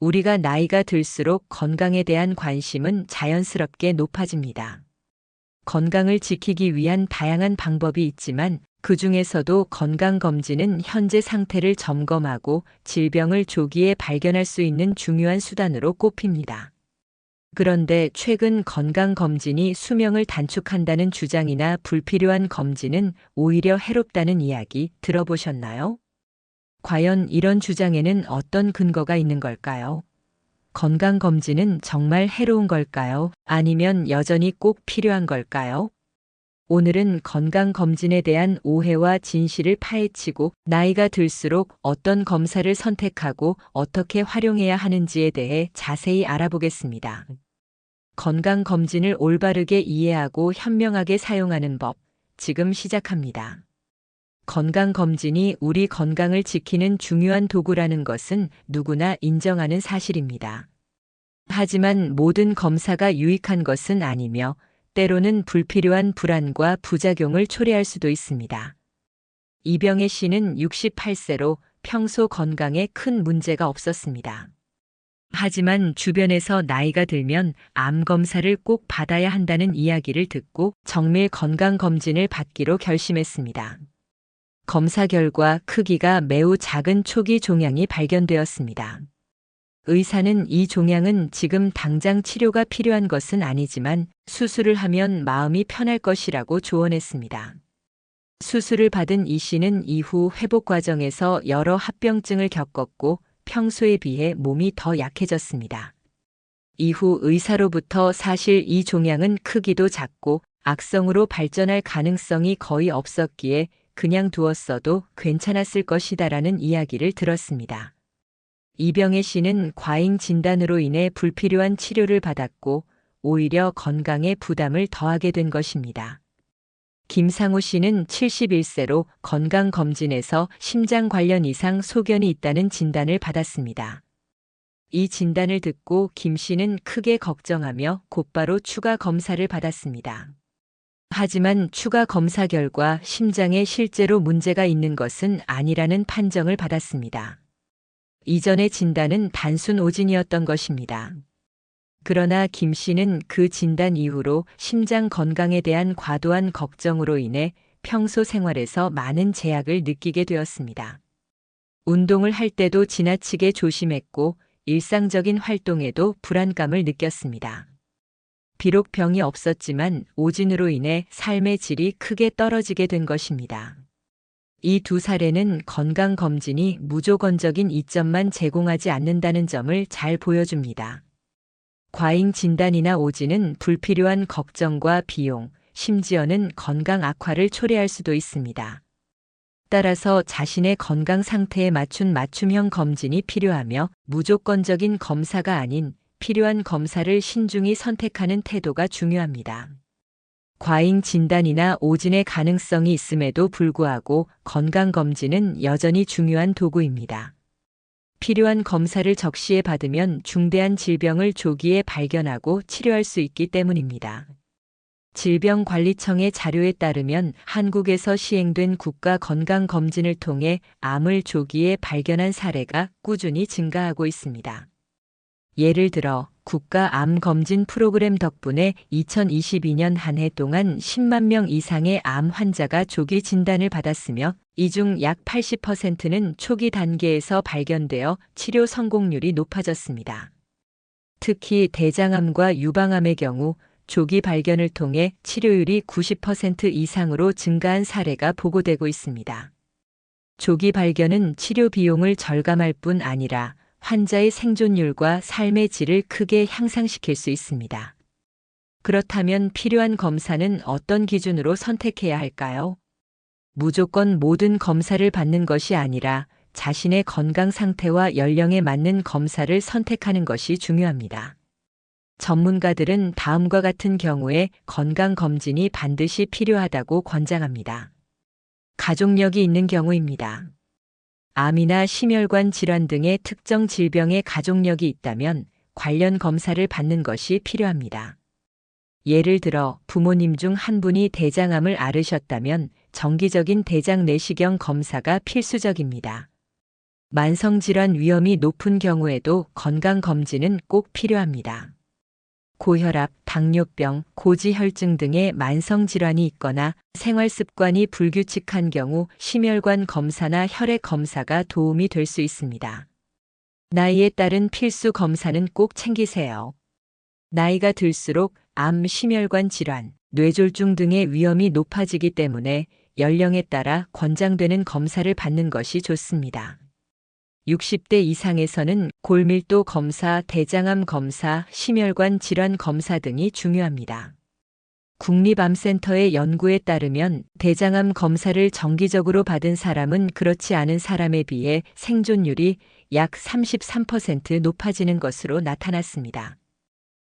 우리가 나이가 들수록 건강에 대한 관심은 자연스럽게 높아집니다. 건강을 지키기 위한 다양한 방법이 있지만 그 중에서도 건강검진은 현재 상태를 점검하고 질병을 조기에 발견할 수 있는 중요한 수단으로 꼽힙니다. 그런데 최근 건강검진이 수명을 단축한다는 주장이나 불필요한 검진은 오히려 해롭다는 이야기 들어보셨나요? 과연 이런 주장에는 어떤 근거가 있는 걸까요? 건강검진은 정말 해로운 걸까요? 아니면 여전히 꼭 필요한 걸까요? 오늘은 건강검진에 대한 오해와 진실을 파헤치고 나이가 들수록 어떤 검사를 선택하고 어떻게 활용해야 하는지에 대해 자세히 알아보겠습니다. 건강검진을 올바르게 이해하고 현명하게 사용하는 법, 지금 시작합니다. 건강검진이 우리 건강을 지키는 중요한 도구라는 것은 누구나 인정하는 사실입니다. 하지만 모든 검사가 유익한 것은 아니며 때로는 불필요한 불안과 부작용을 초래할 수도 있습니다. 이병애 씨는 68세로 평소 건강에 큰 문제가 없었습니다. 하지만 주변에서 나이가 들면 암 검사를 꼭 받아야 한다는 이야기를 듣고 정밀 건강검진을 받기로 결심했습니다. 검사 결과 크기가 매우 작은 초기 종양이 발견되었습니다. 의사는 이 종양은 지금 당장 치료가 필요한 것은 아니지만 수술을 하면 마음이 편할 것이라고 조언했습니다. 수술을 받은 이 씨는 이후 회복 과정에서 여러 합병증을 겪었고 평소에 비해 몸이 더 약해졌습니다. 이후 의사로부터 사실 이 종양은 크기도 작고 악성으로 발전할 가능성이 거의 없었기에 그냥 두었어도 괜찮았을 것이다라는 이야기를 들었습니다. 이병애 씨는 과잉 진단으로 인해 불필요한 치료를 받았고 오히려 건강에 부담을 더하게 된 것입니다. 김상우 씨는 71세로 건강검진에서 심장 관련 이상 소견이 있다는 진단을 받았습니다. 이 진단을 듣고 김 씨는 크게 걱정하며 곧바로 추가 검사를 받았습니다. 하지만 추가 검사 결과 심장에 실제로 문제가 있는 것은 아니라는 판정을 받았습니다. 이전의 진단은 단순 오진이었던 것입니다. 그러나 김 씨는 그 진단 이후로 심장 건강에 대한 과도한 걱정으로 인해 평소 생활에서 많은 제약을 느끼게 되었습니다. 운동을 할 때도 지나치게 조심했고 일상적인 활동에도 불안감을 느꼈습니다. 비록 병이 없었지만 오진으로 인해 삶의 질이 크게 떨어지게 된 것입니다. 이 두 사례는 건강검진이 무조건적인 이점만 제공하지 않는다는 점을 잘 보여줍니다. 과잉 진단이나 오진은 불필요한 걱정과 비용, 심지어는 건강 악화를 초래할 수도 있습니다. 따라서 자신의 건강 상태에 맞춘 맞춤형 검진이 필요하며 무조건적인 검사가 아닌 필요한 검사를 신중히 선택하는 태도가 중요합니다. 과잉 진단이나 오진의 가능성이 있음에도 불구하고 건강검진은 여전히 중요한 도구입니다. 필요한 검사를 적시에 받으면 중대한 질병을 조기에 발견하고 치료할 수 있기 때문입니다. 질병관리청의 자료에 따르면 한국에서 시행된 국가건강검진을 통해 암을 조기에 발견한 사례가 꾸준히 증가하고 있습니다. 예를 들어 국가암검진 프로그램 덕분에 2022년 한 해 동안 10만 명 이상의 암 환자가 조기 진단을 받았으며 이 중 약 80%는 초기 단계에서 발견되어 치료 성공률이 높아졌습니다. 특히 대장암과 유방암의 경우 조기 발견을 통해 치료율이 90% 이상으로 증가한 사례가 보고되고 있습니다. 조기 발견은 치료 비용을 절감할 뿐 아니라 환자의 생존율과 삶의 질을 크게 향상시킬 수 있습니다. 그렇다면 필요한 검사는 어떤 기준으로 선택해야 할까요? 무조건 모든 검사를 받는 것이 아니라 자신의 건강 상태와 연령에 맞는 검사를 선택하는 것이 중요합니다. 전문가들은 다음과 같은 경우에 건강검진이 반드시 필요하다고 권장합니다. 가족력이 있는 경우입니다. 암이나 심혈관 질환 등의 특정 질병의 가족력이 있다면 관련 검사를 받는 것이 필요합니다. 예를 들어 부모님 중 한 분이 대장암을 앓으셨다면 정기적인 대장 내시경 검사가 필수적입니다. 만성질환 위험이 높은 경우에도 건강검진은 꼭 필요합니다. 고혈압, 당뇨병, 고지혈증 등의 만성질환이 있거나 생활습관이 불규칙한 경우 심혈관 검사나 혈액 검사가 도움이 될 수 있습니다. 나이에 따른 필수 검사는 꼭 챙기세요. 나이가 들수록 암, 심혈관 질환, 뇌졸중 등의 위험이 높아지기 때문에 연령에 따라 권장되는 검사를 받는 것이 좋습니다. 60대 이상에서는 골밀도 검사, 대장암 검사, 심혈관 질환 검사 등이 중요합니다. 국립암센터의 연구에 따르면 대장암 검사를 정기적으로 받은 사람은 그렇지 않은 사람에 비해 생존율이 약 33% 높아지는 것으로 나타났습니다.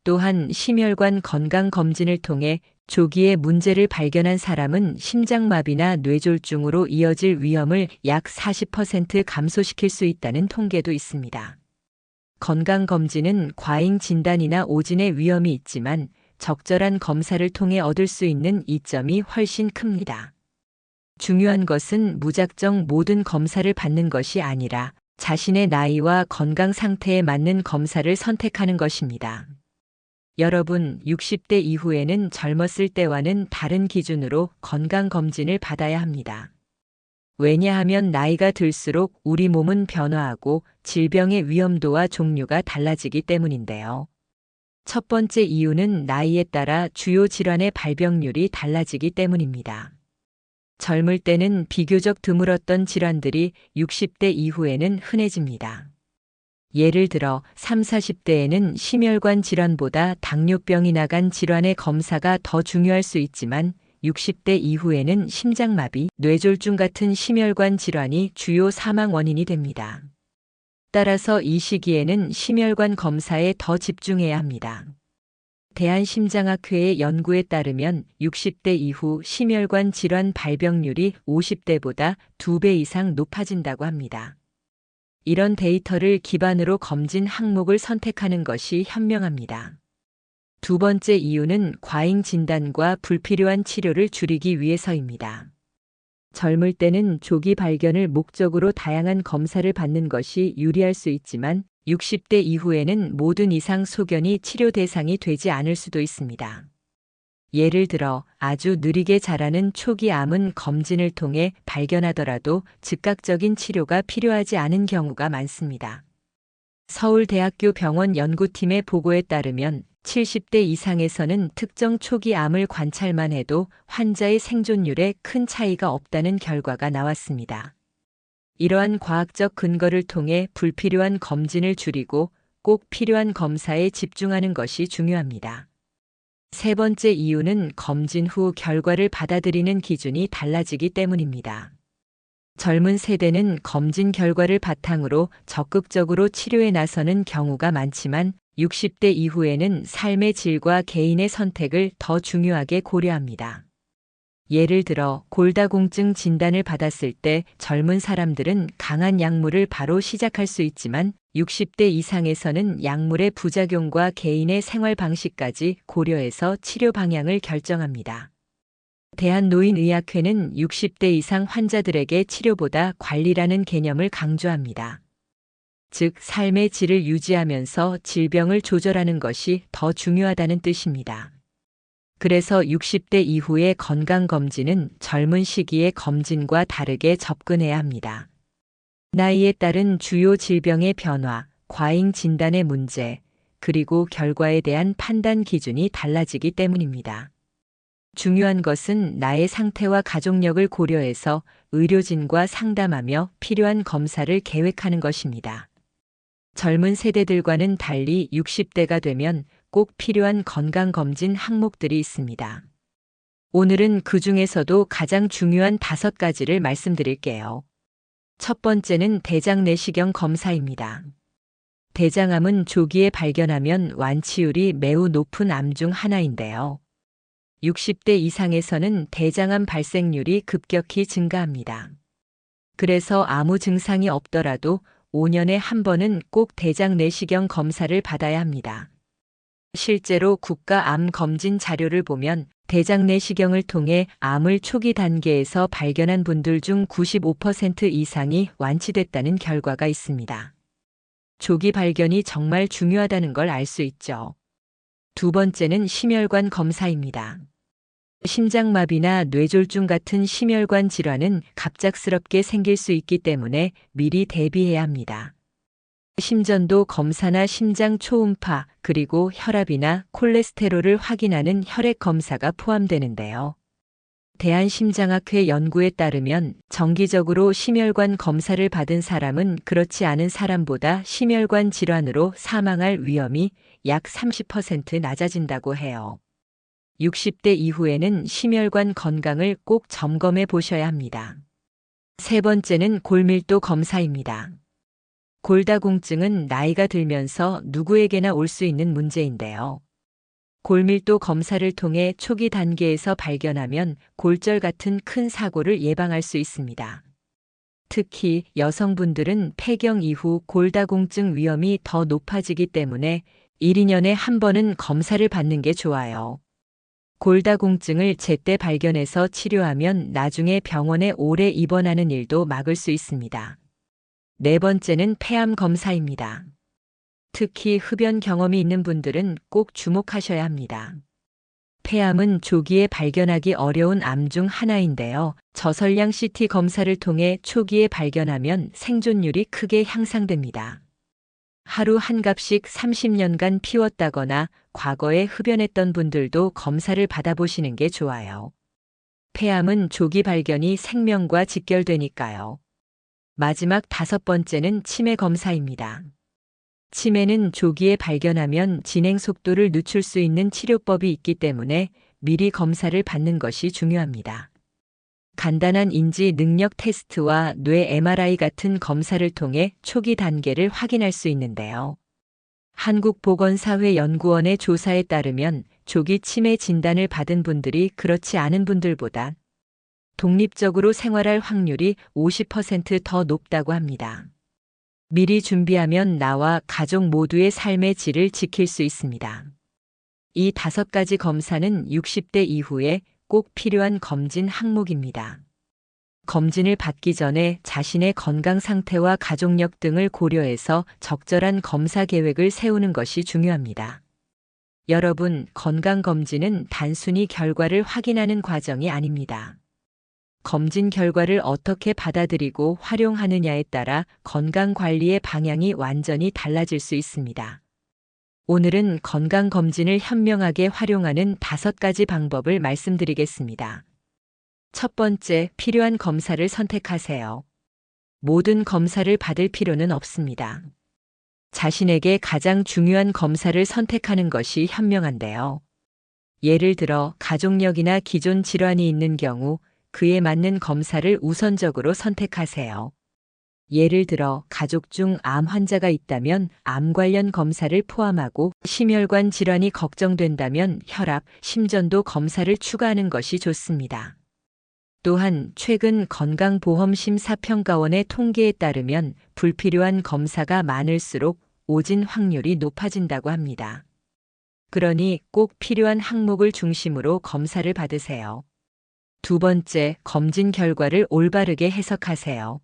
또한 심혈관 건강검진을 통해 조기에 문제를 발견한 사람은 심장마비나 뇌졸중으로 이어질 위험을 약 40% 감소시킬 수 있다는 통계도 있습니다. 건강검진은 과잉 진단이나 오진의 위험이 있지만 적절한 검사를 통해 얻을 수 있는 이점이 훨씬 큽니다. 중요한 것은 무작정 모든 검사를 받는 것이 아니라 자신의 나이와 건강 상태에 맞는 검사를 선택하는 것입니다. 여러분, 60대 이후에는 젊었을 때와는 다른 기준으로 건강검진을 받아야 합니다. 왜냐하면 나이가 들수록 우리 몸은 변화하고 질병의 위험도와 종류가 달라지기 때문인데요. 첫 번째 이유는 나이에 따라 주요 질환의 발병률이 달라지기 때문입니다. 젊을 때는 비교적 드물었던 질환들이 60대 이후에는 흔해집니다. 예를 들어 30, 40대에는 심혈관 질환보다 당뇨병이나 간 질환의 검사가 더 중요할 수 있지만 60대 이후에는 심장마비, 뇌졸중 같은 심혈관 질환이 주요 사망 원인이 됩니다. 따라서 이 시기에는 심혈관 검사에 더 집중해야 합니다. 대한심장학회의 연구에 따르면 60대 이후 심혈관 질환 발병률이 50대보다 2배 이상 높아진다고 합니다. 이런 데이터를 기반으로 검진 항목을 선택하는 것이 현명합니다. 두 번째 이유는 과잉 진단과 불필요한 치료를 줄이기 위해서입니다. 젊을 때는 조기 발견을 목적으로 다양한 검사를 받는 것이 유리할 수 있지만 60대 이후에는 모든 이상 소견이 치료 대상이 되지 않을 수도 있습니다. 예를 들어 아주 느리게 자라는 초기 암은 검진을 통해 발견하더라도 즉각적인 치료가 필요하지 않은 경우가 많습니다. 서울대학교 병원 연구팀의 보고에 따르면 70대 이상에서는 특정 초기 암을 관찰만 해도 환자의 생존율에 큰 차이가 없다는 결과가 나왔습니다. 이러한 과학적 근거를 통해 불필요한 검진을 줄이고 꼭 필요한 검사에 집중하는 것이 중요합니다. 세 번째 이유는 검진 후 결과를 받아들이는 기준이 달라지기 때문입니다. 젊은 세대는 검진 결과를 바탕으로 적극적으로 치료에 나서는 경우가 많지만 60대 이후에는 삶의 질과 개인의 선택을 더 중요하게 고려합니다. 예를 들어 골다공증 진단을 받았을 때 젊은 사람들은 강한 약물을 바로 시작할 수 있지만 60대 이상에서는 약물의 부작용과 개인의 생활 방식까지 고려해서 치료 방향을 결정합니다. 대한노인의학회는 60대 이상 환자들에게 치료보다 관리라는 개념을 강조합니다. 즉, 삶의 질을 유지하면서 질병을 조절하는 것이 더 중요하다는 뜻입니다. 그래서 60대 이후의 건강검진은 젊은 시기의 검진과 다르게 접근해야 합니다. 나이에 따른 주요 질병의 변화, 과잉 진단의 문제, 그리고 결과에 대한 판단 기준이 달라지기 때문입니다. 중요한 것은 나의 상태와 가족력을 고려해서 의료진과 상담하며 필요한 검사를 계획하는 것입니다. 젊은 세대들과는 달리 60대가 되면 꼭 필요한 건강검진 항목들이 있습니다. 오늘은 그 중에서도 가장 중요한 5가지를 말씀드릴게요. 첫 번째는 대장 내시경 검사입니다. 대장암은 조기에 발견하면 완치율이 매우 높은 암 중 하나인데요. 60대 이상에서는 대장암 발생률이 급격히 증가합니다. 그래서 아무 증상이 없더라도 5년에 한 번은 꼭 대장 내시경 검사를 받아야 합니다. 실제로 국가암 검진 자료를 보면 대장 내시경을 통해 암을 초기 단계에서 발견한 분들 중 95% 이상이 완치됐다는 결과가 있습니다. 조기 발견이 정말 중요하다는 걸 알 수 있죠. 두 번째는 심혈관 검사입니다. 심장마비나 뇌졸중 같은 심혈관 질환은 갑작스럽게 생길 수 있기 때문에 미리 대비해야 합니다. 심전도 검사나 심장 초음파, 그리고 혈압이나 콜레스테롤을 확인하는 혈액 검사가 포함되는데요. 대한심장학회 연구에 따르면 정기적으로 심혈관 검사를 받은 사람은 그렇지 않은 사람보다 심혈관 질환으로 사망할 위험이 약 30% 낮아진다고 해요. 60대 이후에는 심혈관 건강을 꼭 점검해 보셔야 합니다. 세 번째는 골밀도 검사입니다. 골다공증은 나이가 들면서 누구에게나 올 수 있는 문제인데요. 골밀도 검사를 통해 초기 단계에서 발견하면 골절 같은 큰 사고를 예방할 수 있습니다. 특히 여성분들은 폐경 이후 골다공증 위험이 더 높아지기 때문에 1, 2년에 한 번은 검사를 받는 게 좋아요. 골다공증을 제때 발견해서 치료하면 나중에 병원에 오래 입원하는 일도 막을 수 있습니다. 네 번째는 폐암 검사입니다. 특히 흡연 경험이 있는 분들은 꼭 주목하셔야 합니다. 폐암은 조기에 발견하기 어려운 암 중 하나인데요. 저설량 CT 검사를 통해 초기에 발견하면 생존율이 크게 향상됩니다. 하루 한 갑씩 30년간 피웠다거나 과거에 흡연했던 분들도 검사를 받아보시는 게 좋아요. 폐암은 조기 발견이 생명과 직결되니까요. 마지막 다섯 번째는 치매 검사입니다. 치매는 조기에 발견하면 진행 속도를 늦출 수 있는 치료법이 있기 때문에 미리 검사를 받는 것이 중요합니다. 간단한 인지 능력 테스트와 뇌 MRI 같은 검사를 통해 초기 단계를 확인할 수 있는데요. 한국보건사회연구원의 조사에 따르면 조기 치매 진단을 받은 분들이 그렇지 않은 분들보다 독립적으로 생활할 확률이 50% 더 높다고 합니다. 미리 준비하면 나와 가족 모두의 삶의 질을 지킬 수 있습니다. 이 5가지 검사는 60대 이후에 꼭 필요한 검진 항목입니다. 검진을 받기 전에 자신의 건강 상태와 가족력 등을 고려해서 적절한 검사 계획을 세우는 것이 중요합니다. 여러분, 건강검진은 단순히 결과를 확인하는 과정이 아닙니다. 검진 결과를 어떻게 받아들이고 활용하느냐에 따라 건강관리의 방향이 완전히 달라질 수 있습니다. 오늘은 건강검진을 현명하게 활용하는 5가지 방법을 말씀드리겠습니다. 첫 번째, 필요한 검사를 선택하세요. 모든 검사를 받을 필요는 없습니다. 자신에게 가장 중요한 검사를 선택하는 것이 현명한데요. 예를 들어 가족력이나 기존 질환이 있는 경우 그에 맞는 검사를 우선적으로 선택하세요. 예를 들어 가족 중 암 환자가 있다면 암 관련 검사를 포함하고 심혈관 질환이 걱정된다면 혈압, 심전도 검사를 추가하는 것이 좋습니다. 또한 최근 건강보험심사평가원의 통계에 따르면 불필요한 검사가 많을수록 오진 확률이 높아진다고 합니다. 그러니 꼭 필요한 항목을 중심으로 검사를 받으세요. 두 번째, 검진 결과를 올바르게 해석하세요.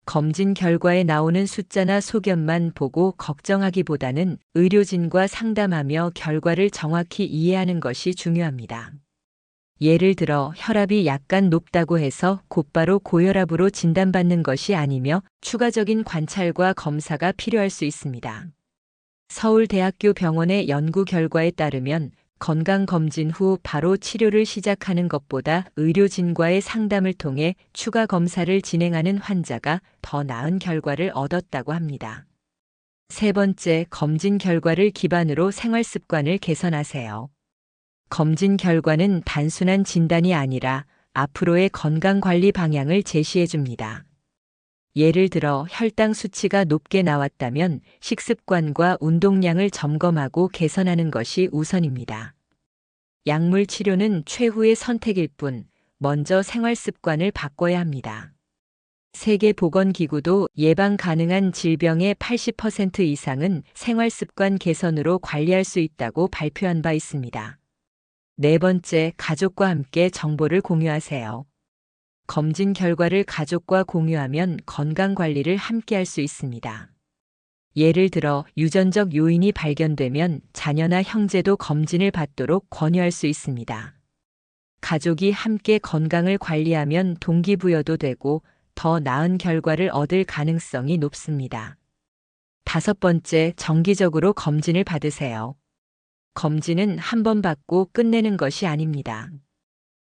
검진 결과에 나오는 숫자나 소견만 보고 걱정하기보다는 의료진과 상담하며 결과를 정확히 이해하는 것이 중요합니다. 예를 들어 혈압이 약간 높다고 해서 곧바로 고혈압으로 진단받는 것이 아니며 추가적인 관찰과 검사가 필요할 수 있습니다. 서울대학교 병원의 연구 결과에 따르면 건강검진 후 바로 치료를 시작하는 것보다 의료진과의 상담을 통해 추가 검사를 진행하는 환자가 더 나은 결과를 얻었다고 합니다. 세 번째, 검진 결과를 기반으로 생활 습관을 개선하세요. 검진 결과는 단순한 진단이 아니라 앞으로의 건강관리 방향을 제시해 줍니다. 예를 들어 혈당 수치가 높게 나왔다면 식습관과 운동량을 점검하고 개선하는 것이 우선입니다. 약물 치료는 최후의 선택일 뿐, 먼저 생활 습관을 바꿔야 합니다. 세계보건기구도 예방 가능한 질병의 80% 이상은 생활습관 개선으로 관리할 수 있다고 발표한 바 있습니다. 네 번째, 가족과 함께 정보를 공유하세요. 검진 결과를 가족과 공유하면 건강관리를 함께 할 수 있습니다. 예를 들어 유전적 요인이 발견되면 자녀나 형제도 검진을 받도록 권유할 수 있습니다. 가족이 함께 건강을 관리하면 동기부여도 되고 더 나은 결과를 얻을 가능성이 높습니다. 다섯 번째, 정기적으로 검진을 받으세요. 검진은 한 번 받고 끝내는 것이 아닙니다.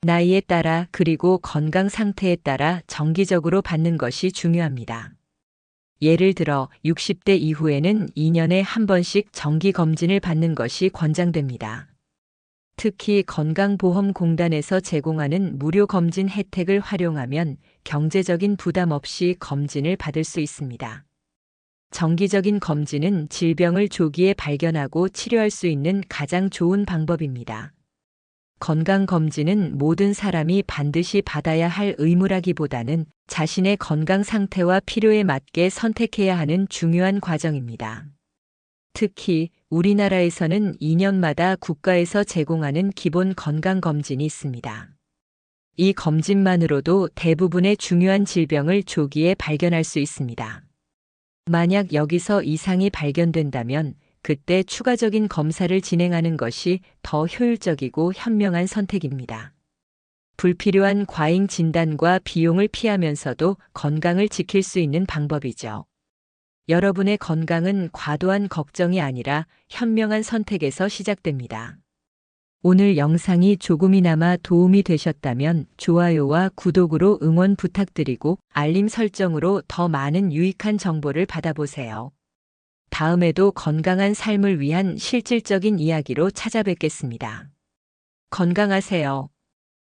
나이에 따라 그리고 건강 상태에 따라 정기적으로 받는 것이 중요합니다. 예를 들어 60대 이후에는 2년에 한 번씩 정기 검진을 받는 것이 권장됩니다. 특히 건강보험공단에서 제공하는 무료 검진 혜택을 활용하면 경제적인 부담 없이 검진을 받을 수 있습니다. 정기적인 검진은 질병을 조기에 발견하고 치료할 수 있는 가장 좋은 방법입니다. 건강검진은 모든 사람이 반드시 받아야 할 의무라기보다는 자신의 건강 상태와 필요에 맞게 선택해야 하는 중요한 과정입니다. 특히 우리나라에서는 2년마다 국가에서 제공하는 기본 건강검진이 있습니다. 이 검진만으로도 대부분의 중요한 질병을 조기에 발견할 수 있습니다. 만약 여기서 이상이 발견된다면 그때 추가적인 검사를 진행하는 것이 더 효율적이고 현명한 선택입니다. 불필요한 과잉 진단과 비용을 피하면서도 건강을 지킬 수 있는 방법이죠. 여러분의 건강은 과도한 걱정이 아니라 현명한 선택에서 시작됩니다. 오늘 영상이 조금이나마 도움이 되셨다면 좋아요와 구독으로 응원 부탁드리고 알림 설정으로 더 많은 유익한 정보를 받아보세요. 다음에도 건강한 삶을 위한 실질적인 이야기로 찾아뵙겠습니다. 건강하세요.